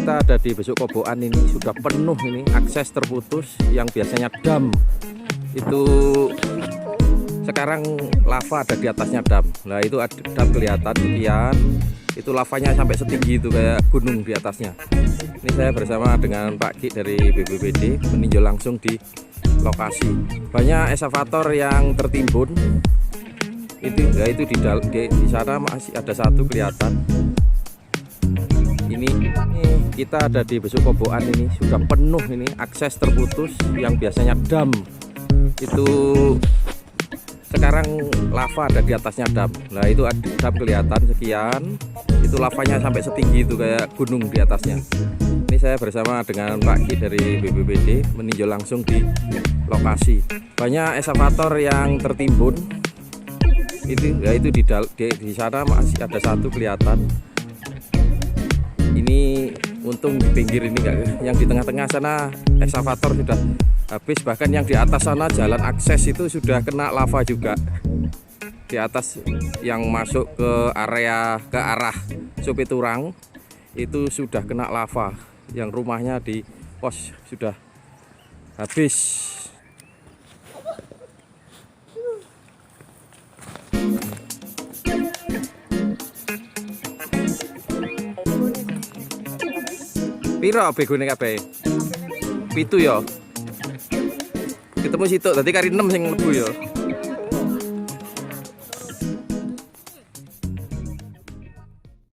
kita ada di Besuk Kobokan ini, sudah penuh ini, akses terputus. Yang biasanya dam itu sekarang lava ada di atasnya dam. Nah itu ada dam kelihatan sekian, itu lavanya sampai setinggi itu kayak gunung di atasnya. Ini saya bersama dengan Pak Ki dari BPBD meninjau langsung di lokasi. Banyak eskavator yang tertimbun. Itu di sana masih ada satu kelihatan. Ini kita ada di Besuk Kobokan ini, sudah penuh ini, akses terputus. Yang biasanya dam itu sekarang lava ada di atasnya dam. Nah itu ada dam kelihatan sekian, itu lavanya sampai setinggi itu kayak gunung di atasnya. Ini saya bersama dengan Pak Ki dari BPBD meninjau langsung di lokasi. Banyak eskavator yang tertimbun. Itu di sana masih ada satu kelihatan. Ini untung di pinggir ini enggak, yang di tengah-tengah sana eskavator sudah habis, bahkan yang di atas sana jalan akses itu sudah kena lava juga. Di atas yang masuk ke arah Supiturang itu sudah kena lava. Yang rumahnya di pos sudah habis. Piro begone kabeh? 7 ya. Ketemu situ, tadi kari 6 sing mlebu ya.